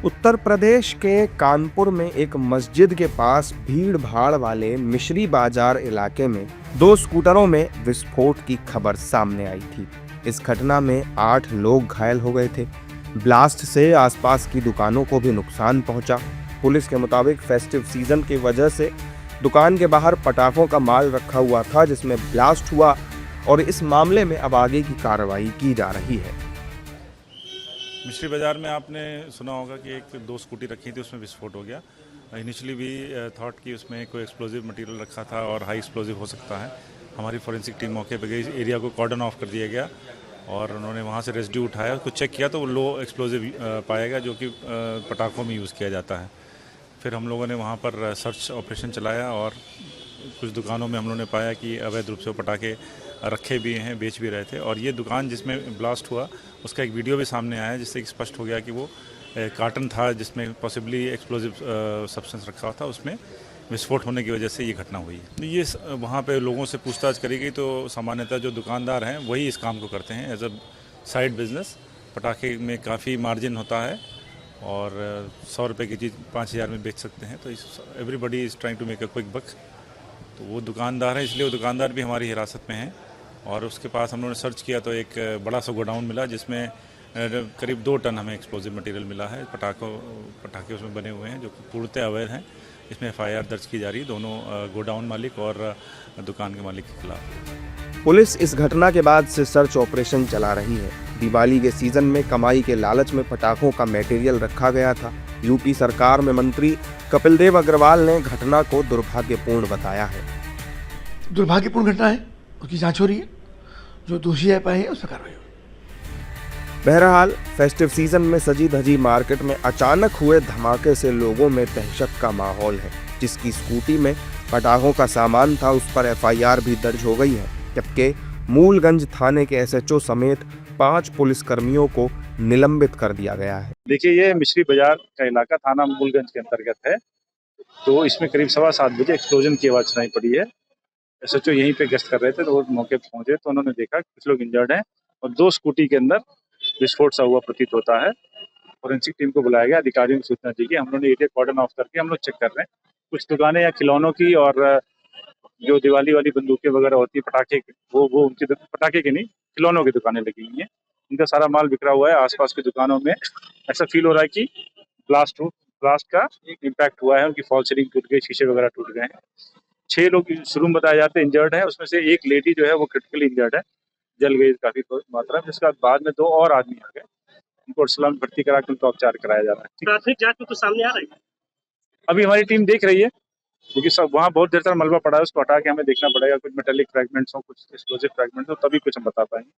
उत्तर प्रदेश के कानपुर में एक मस्जिद के पास भीड़ भाड़ वाले मिश्री बाजार इलाके में दो स्कूटरों में विस्फोट की खबर सामने आई थी। इस घटना में 8 लोग घायल हो गए थे। ब्लास्ट से आसपास की दुकानों को भी नुकसान पहुंचा। पुलिस के मुताबिक फेस्टिव सीजन की वजह से दुकान के बाहर पटाखों का माल रखा हुआ था, जिसमें ब्लास्ट हुआ और इस मामले में अब आगे की कार्रवाई की जा रही है। मिश्री बाज़ार में आपने सुना होगा कि एक दो स्कूटी रखी थी, उसमें विस्फोट हो गया। इनिशियली भी थॉट कि उसमें कोई एक्सप्लोजिव मटेरियल रखा था और हाई एक्सप्लोजिव हो सकता है। हमारी फॉरेंसिक टीम मौके पर गई, एरिया को कॉर्डन ऑफ कर दिया गया और उन्होंने वहाँ से रेसिड्यू उठाया, उसको चेक किया तो वो लो एक्सप्लोजिव पाया गया, जो कि पटाखों में यूज़ किया जाता है। फिर हम लोगों ने वहाँ पर सर्च ऑपरेशन चलाया और कुछ दुकानों में हम लोगों ने पाया कि अवैध रूप से वो पटाखे रखे भी हैं, बेच भी रहे थे। और ये दुकान जिसमें ब्लास्ट हुआ उसका एक वीडियो भी सामने आया, जिससे कि स्पष्ट हो गया कि वो कार्टन था जिसमें पॉसिबली एक्सप्लोजिव सब्सटेंस रखा हुआ था, उसमें विस्फोट होने की वजह से ये घटना हुई है। ये वहाँ पे लोगों से पूछताछ करी गई तो सामान्यतः जो दुकानदार हैं वही इस काम को करते हैं एज अ साइड बिजनेस। पटाखे में काफ़ी मार्जिन होता है और 100 रुपये की चीज़ 5000 में बेच सकते हैं, तो everybody is trying to make a quick buck. तो वो दुकानदार है, इसलिए वो दुकानदार भी हमारी हिरासत में है। और उसके पास हम लोगों ने सर्च किया तो एक बड़ा सा गोडाउन मिला, जिसमें करीब 2 टन हमें एक्सप्लोजिव मटेरियल मिला है। पटाखे उसमें बने हुए हैं जो कि पूर्णतः अवैध हैं। इसमें FIR दर्ज की जा रही है दोनों गोडाउन मालिक और दुकान के मालिक के खिलाफ। पुलिस इस घटना के बाद से सर्च ऑपरेशन चला रही है। दिवाली के सीजन में कमाई के लालच में पटाखों का मटेरियल रखा गया था। यूपी सरकार में मंत्री कपिल देव अग्रवाल ने घटना को दुर्भाग्यपूर्ण बताया है। दुर्भाग्यपूर्ण घटना है, उसकी जांच हो रही है, जो दोषी है पाए हैं उस पर कार्रवाई होगी। बहरहाल फेस्टिव सीजन में सजी धजी मार्केट में अचानक हुए धमाके से लोगों में दहशत का माहौल है। जिसकी स्कूटी में पटाखों का सामान था उस पर FIR भी दर्ज हो गई है, जबकि मूलगंज थाने के SHO समेत 5 पुलिसकर्मियों को निलंबित कर दिया गया है। देखिए, ये मिश्री बाजार का इलाका थाना मूलगंज के अंतर्गत है। तो इसमें करीब 7:15 बजे एक्सप्लोजन की आवाज़ सुनाई पड़ी है। SHO यहीं पे गश्त कर रहे थे तो वो मौके पर पहुंचे तो उन्होंने देखा कुछ लोग इंजर्ड हैं और 2 स्कूटी के अंदर विस्फोट सा हुआ प्रतीत होता है। फॉरेंसिक टीम को बुलाया गया, अधिकारियों को सूचना दी गई। हम लोगों ने एरिया कॉर्डन ऑफ करके हम लोग चेक कर रहे हैं। कुछ दुकानें या खिलौनों की और जो दिवाली वाली बंदूकें वगैरह होती है, पटाखे, वो उनकी पटाखे की नहीं, खिलौनों की दुकानें लगी हुई हैं। इनका सारा माल बिखरा हुआ है। आसपास की दुकानों में ऐसा फील हो रहा है कि ब्लास्ट का इम्पैक्ट हुआ है, उनकी फॉल सीलिंग टूट गई, शीशे वगैरह टूट गए हैं। 6 लोग शुरू में बताए जाते हैं इंजर्ड है, उसमें से एक लेडी जो है वो क्रिटिकली इंजर्ड है, जल गई काफी मात्रा में, जिसके बाद में 2 और आदमी आ गए। उनको अस्पताल में भर्ती करा के उनका उपचार कराया जा रहा है। प्राथमिक जांच में कुछ सामने आ रहा है? अभी हमारी टीम देख रही है, क्योंकि सब वहाँ बहुत देर तक मलबा पड़ा है, उसको हटा के हमें देखना पड़ेगा। कुछ मेटेलिक फ्रैगमेंट्स हो, कुछ एक्सप्लोजिव फ्रैगमेंट्स हो, तभी कुछ हम बता पाएंगे।